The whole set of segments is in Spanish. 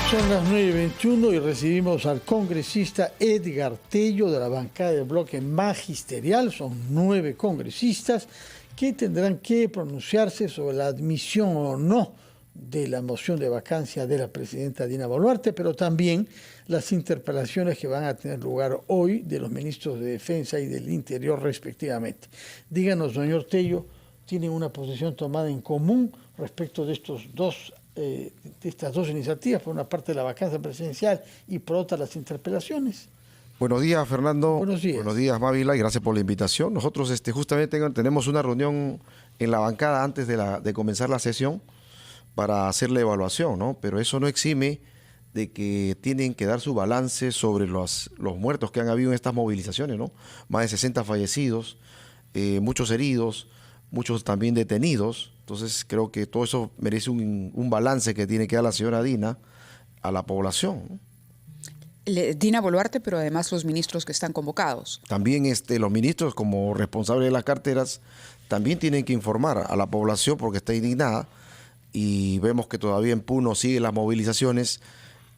Son las 9:21 y recibimos al congresista Edgar Tello de la bancada del bloque magisterial. Son 9 congresistas que tendrán que pronunciarse sobre la admisión o no de la moción de vacancia de la presidenta Dina Boluarte, pero también las interpelaciones que van a tener lugar hoy de los ministros de Defensa y del Interior respectivamente. Díganos, señor Tello, ¿tienen una posición tomada en común respecto de estas dos iniciativas, por una parte la vacancia presidencial y por otra las interpelaciones? Buenos días, Fernando. Buenos días. Buenos días, Mávila, y gracias por la invitación. Nosotros justamente tenemos una reunión en la bancada antes de comenzar la sesión para hacer la evaluación, ¿no? Pero eso no exime de que tienen que dar su balance sobre los muertos que han habido en estas movilizaciones, ¿no? Más de 60 fallecidos, muchos heridos, muchos también detenidos. Entonces creo que todo eso merece un balance que tiene que dar la señora Dina a la población, ¿no? Dina Boluarte, pero además los ministros que están convocados. También los ministros, como responsables de las carteras, también tienen que informar a la población porque está indignada y vemos que todavía en Puno siguen las movilizaciones.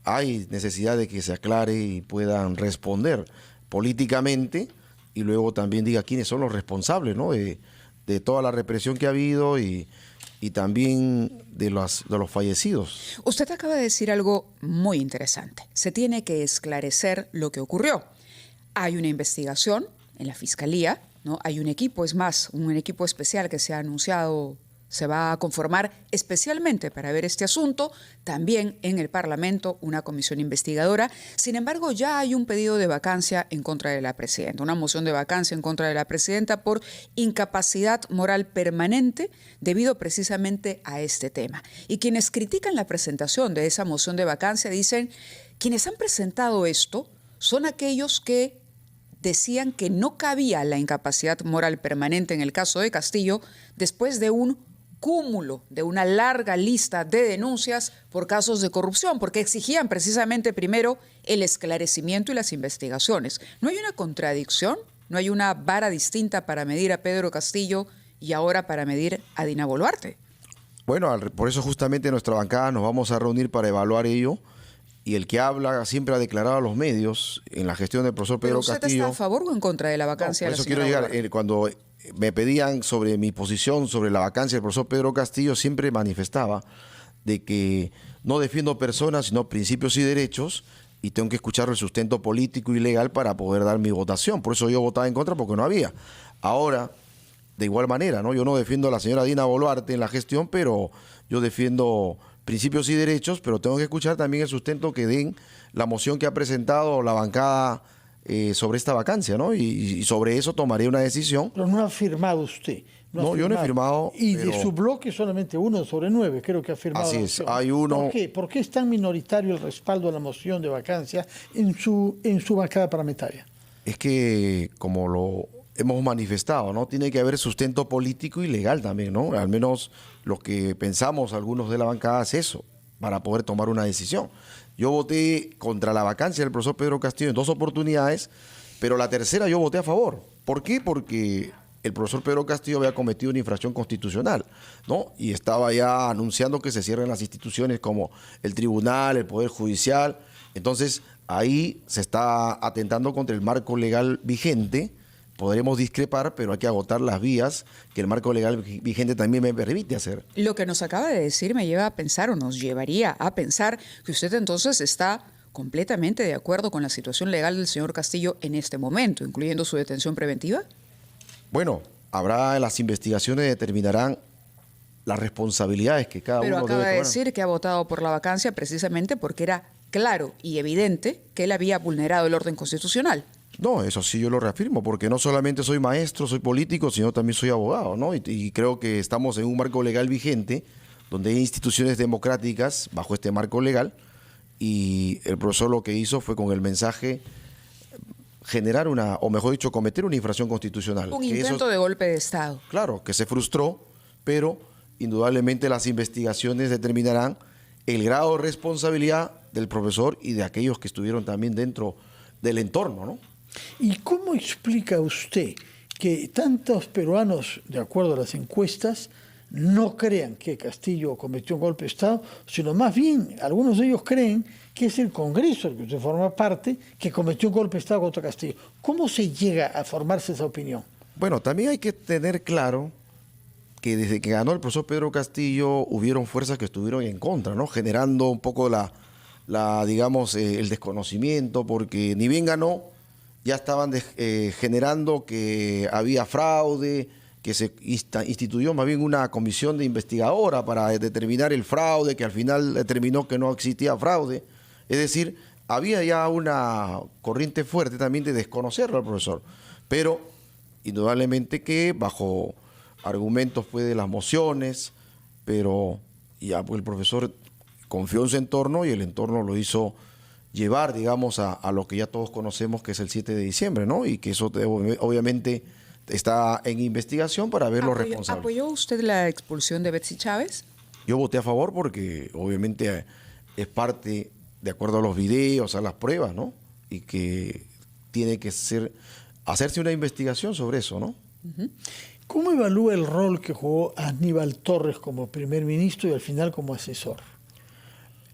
Hay necesidad de que se aclare y puedan responder políticamente y luego también diga quiénes son los responsables, ¿no? de toda la represión que ha habido y también de los fallecidos. Usted acaba de decir algo muy interesante. Se tiene que esclarecer lo que ocurrió. Hay una investigación en la Fiscalía, ¿no? Hay un equipo, es más, un equipo especial que se ha anunciado, se va a conformar especialmente para ver este asunto. También en el Parlamento una comisión investigadora. Sin embargo, ya hay un pedido de vacancia en contra de la presidenta, una moción de vacancia en contra de la presidenta por incapacidad moral permanente debido precisamente a este tema. Y quienes critican la presentación de esa moción de vacancia dicen, quienes han presentado esto son aquellos que decían que no cabía la incapacidad moral permanente en el caso de Castillo después de un cúmulo de una larga lista de denuncias por casos de corrupción, porque exigían precisamente primero el esclarecimiento y las investigaciones. ¿No hay una contradicción? ¿No hay una vara distinta para medir a Pedro Castillo y ahora para medir a Dina Boluarte? Bueno, por eso justamente en nuestra bancada nos vamos a reunir para evaluar ello. Y el que habla siempre ha declarado a los medios en la gestión del profesor Pedro Castillo. ¿Pero usted está a favor o en contra de la vacancia de la señora Boluarte? Por eso quiero Boluarte? llegar. Cuando me pedían sobre mi posición sobre la vacancia del profesor Pedro Castillo, siempre manifestaba de que no defiendo personas, sino principios y derechos, y tengo que escuchar el sustento político y legal para poder dar mi votación. Por eso yo votaba en contra, porque no había. Ahora, de igual manera, ¿no? Yo no defiendo a la señora Dina Boluarte en la gestión, pero yo defiendo principios y derechos, pero tengo que escuchar también el sustento que den la moción que ha presentado la bancada sobre esta vacancia, ¿no? Y sobre eso tomaré una decisión. Pero no ha firmado usted. No, yo no he firmado. Y pero de su bloque solamente 1 sobre 9 creo que ha firmado. Así la es, moción. hay uno. ¿Por qué? ¿Por qué es tan minoritario el respaldo a la moción de vacancia en su bancada parlamentaria? Es que, como lo hemos manifestado, ¿no? Tiene que haber sustento político y legal también, ¿no? Al menos lo que pensamos algunos de la bancada es eso, para poder tomar una decisión. Yo voté contra la vacancia del profesor Pedro Castillo en 2 oportunidades, pero la tercera yo voté a favor. ¿Por qué? Porque el profesor Pedro Castillo había cometido una infracción constitucional, ¿no? Y estaba ya anunciando que se cierren las instituciones como el tribunal, el poder judicial. Entonces, ahí se está atentando contra el marco legal vigente. Podremos discrepar, pero hay que agotar las vías que el marco legal vigente también me permite hacer. Lo que nos acaba de decir me lleva a pensar, o nos llevaría a pensar, que usted entonces está completamente de acuerdo con la situación legal del señor Castillo en este momento, incluyendo su detención preventiva. Bueno, las investigaciones determinarán las responsabilidades que cada uno debe tomar. Pero acaba de decir que ha votado por la vacancia precisamente porque era claro y evidente que él había vulnerado el orden constitucional. No, eso sí yo lo reafirmo, porque no solamente soy maestro, soy político, sino también soy abogado, ¿no? Y creo que estamos en un marco legal vigente, donde hay instituciones democráticas bajo este marco legal, y el profesor lo que hizo fue con el mensaje generar o mejor dicho, cometer una infracción constitucional. Un intento de golpe de Estado. Claro, que se frustró, pero indudablemente las investigaciones determinarán el grado de responsabilidad del profesor y de aquellos que estuvieron también dentro del entorno, ¿no? ¿Y cómo explica usted que tantos peruanos, de acuerdo a las encuestas, no crean que Castillo cometió un golpe de Estado, sino más bien algunos de ellos creen que es el Congreso, del que usted forma parte, que cometió un golpe de Estado contra Castillo. ¿Cómo se llega a formarse esa opinión? Bueno, también hay que tener claro que desde que ganó el profesor Pedro Castillo hubieron fuerzas que estuvieron en contra, ¿no? Generando un poco digamos, el desconocimiento, porque ni bien ganó, ya estaban generando que había fraude, que se instituyó más bien una comisión de investigadora para determinar el fraude, que al final determinó que no existía fraude. Es decir, había ya una corriente fuerte también de desconocerlo al profesor, pero indudablemente que bajo argumentos pues, de las mociones, pero ya pues, el profesor confió en su entorno y el entorno lo hizo llevar, digamos, a lo que ya todos conocemos que es el 7 de diciembre, ¿no? Y que eso obviamente está en investigación para ver los responsables. ¿Apoyó usted la expulsión de Betsy Chávez? Yo voté a favor porque obviamente es parte, de acuerdo a los videos, a las pruebas, ¿no? Y que tiene que hacerse una investigación sobre eso, ¿no? ¿Cómo evalúa el rol que jugó Aníbal Torres como primer ministro y al final como asesor?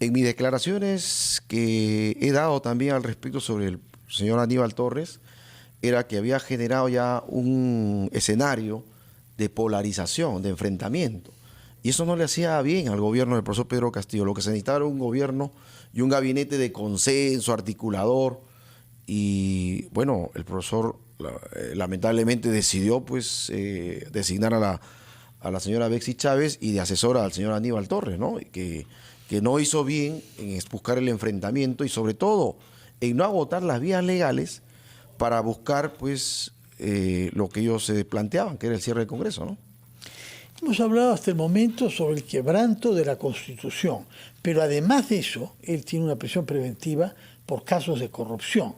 En mis declaraciones que he dado también al respecto sobre el señor Aníbal Torres, era que había generado ya un escenario de polarización, de enfrentamiento. Y eso no le hacía bien al gobierno del profesor Pedro Castillo. Lo que se necesitaba era un gobierno y un gabinete de consenso, articulador. Y bueno, el profesor lamentablemente decidió pues designar a la señora Betsy Chávez y de asesora al señor Aníbal Torres, ¿no? Que no hizo bien en buscar el enfrentamiento y sobre todo en no agotar las vías legales para buscar pues lo que ellos se planteaban, que era el cierre del Congreso, ¿no? Hemos hablado hasta el momento sobre el quebranto de la Constitución, pero además de eso, él tiene una prisión preventiva por casos de corrupción.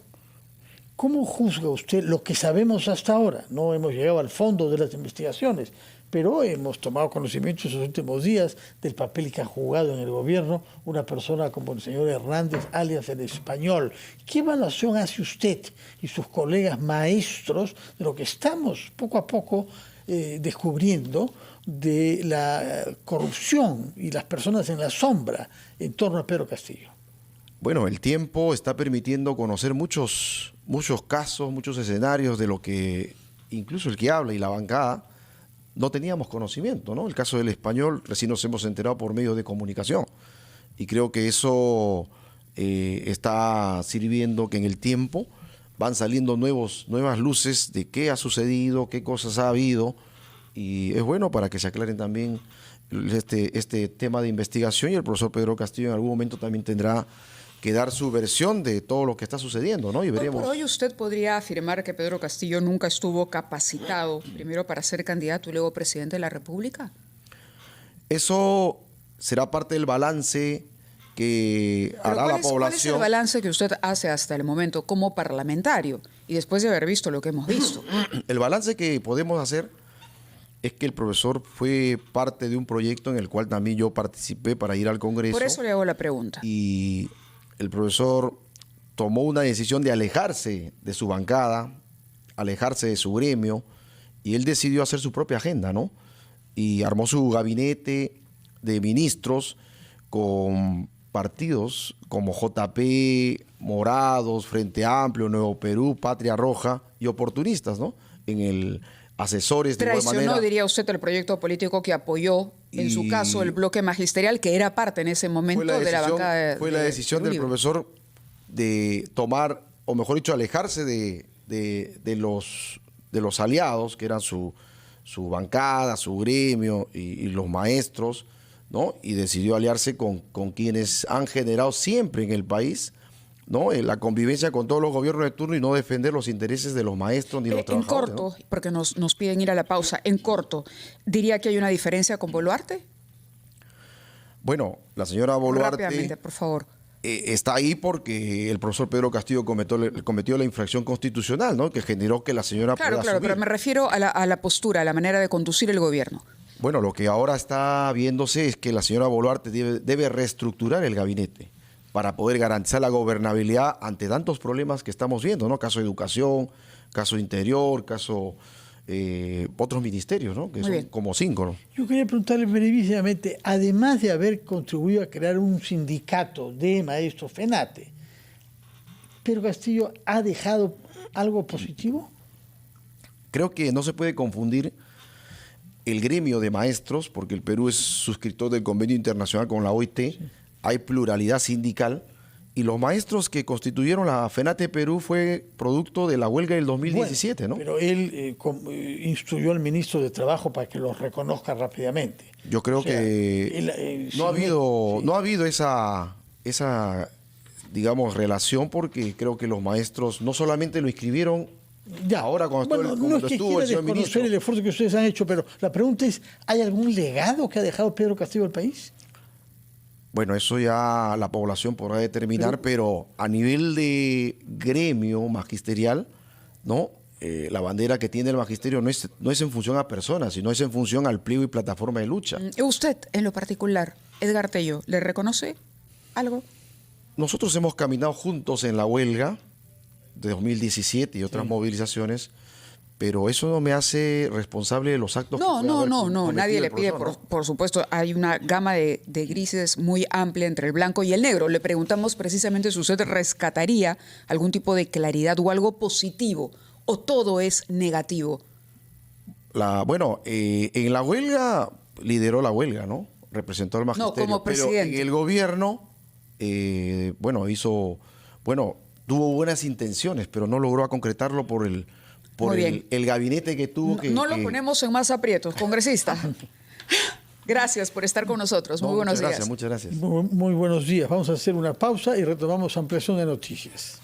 ¿Cómo juzga usted lo que sabemos hasta ahora? No hemos llegado al fondo de las investigaciones, pero hemos tomado conocimiento en los últimos días del papel que ha jugado en el gobierno una persona como el señor Hernández, alias el Español. ¿Qué evaluación hace usted y sus colegas maestros de lo que estamos poco a poco descubriendo de la corrupción y las personas en la sombra en torno a Pedro Castillo? Bueno, el tiempo está permitiendo conocer muchos casos, muchos escenarios de lo que incluso el que habla y la bancada no teníamos conocimiento, ¿no? El caso del Español recién nos hemos enterado por medios de comunicación y creo que eso está sirviendo que en el tiempo van saliendo nuevas luces de qué ha sucedido, qué cosas ha habido y es bueno para que se aclaren también este tema de investigación y el profesor Pedro Castillo en algún momento también tendrá que dar su versión de todo lo que está sucediendo, ¿no? Y veremos. Por hoy usted podría afirmar que Pedro Castillo nunca estuvo capacitado, primero para ser candidato y luego presidente de la República. Eso será parte del balance que hará la población. ¿Cuál es el balance que usted hace hasta el momento como parlamentario y después de haber visto lo que hemos visto? El balance que podemos hacer es que el profesor fue parte de un proyecto en el cual también yo participé para ir al Congreso. Por eso le hago la pregunta. Y el profesor tomó una decisión de alejarse de su bancada, alejarse de su gremio, y él decidió hacer su propia agenda, ¿no? Y armó su gabinete de ministros con partidos como JP, Morados, Frente Amplio, Nuevo Perú, Patria Roja y oportunistas, ¿no? En el asesores de igual manera. Traicionó, diría usted, el proyecto político que apoyó, en su caso, el bloque magisterial, que era parte en ese momento de la bancada. Fue la decisión del profesor de tomar, o mejor dicho, alejarse de los aliados, que eran su bancada, su gremio y los maestros, ¿no? Y decidió aliarse con quienes han generado siempre en el país, ¿no? La convivencia con todos los gobiernos de turno y no defender los intereses de los maestros ni los trabajadores. En corto, ¿no? porque nos piden ir a la pausa, en corto, ¿diría que hay una diferencia con Boluarte? Bueno, la señora Boluarte Rápidamente, por favor. Está ahí porque el profesor Pedro Castillo cometió la infracción constitucional, ¿no? Que generó que la señora Claro, pueda pero me refiero a la postura, a la manera de conducir el gobierno. Bueno, lo que ahora está viéndose es que la señora Boluarte debe reestructurar el gabinete para poder garantizar la gobernabilidad ante tantos problemas que estamos viendo, ¿no? Caso de educación, caso de interior, caso otros ministerios, ¿no? Que Muy son bien. como 5, ¿no? Yo quería preguntarle brevísimamente, además de haber contribuido a crear un sindicato de maestros FENATE, ¿Pedro Castillo ha dejado algo positivo? Creo que no se puede confundir el gremio de maestros, porque el Perú es suscriptor del convenio internacional con la OIT, hay pluralidad sindical, y los maestros que constituyeron la FENATE Perú fue producto de la huelga del 2017, Bueno, ¿no? pero él instruyó al ministro de Trabajo para que los reconozca rápidamente. Yo creo O sea, que él, no ha habido sí. esa, digamos, relación, porque creo que los maestros no solamente lo inscribieron Ya. ahora cuando Bueno, estuvo, no es que estuvo quiera el señor desconocer ministro. el esfuerzo que ustedes han hecho, pero la pregunta es, ¿hay algún legado que ha dejado Pedro Castillo al país? Bueno, eso ya la población podrá determinar, pero a nivel de gremio magisterial, ¿no? La bandera que tiene el magisterio no es en función a personas, sino es en función al pliego y plataforma de lucha. Usted, en lo particular, Edgar Tello, ¿le reconoce algo? Nosotros hemos caminado juntos en la huelga de 2017 y otras movilizaciones, pero eso no me hace responsable de los actos que pueda haber cometido nadie le el pide, profesor, ¿no? por supuesto, hay una gama de grises muy amplia entre el blanco y el negro. Le preguntamos precisamente si usted rescataría algún tipo de claridad o algo positivo, o todo es negativo. En la huelga lideró la huelga, ¿no? Representó al magisterio. como presidente. Pero en el gobierno, tuvo buenas intenciones, pero no logró concretarlo por Muy bien. el gabinete que tuvo que... No lo ponemos en más aprietos, congresista. Gracias por estar con nosotros. Muy buenos días. Muchas gracias. Muy buenos días. Vamos a hacer una pausa y retomamos ampliación de noticias.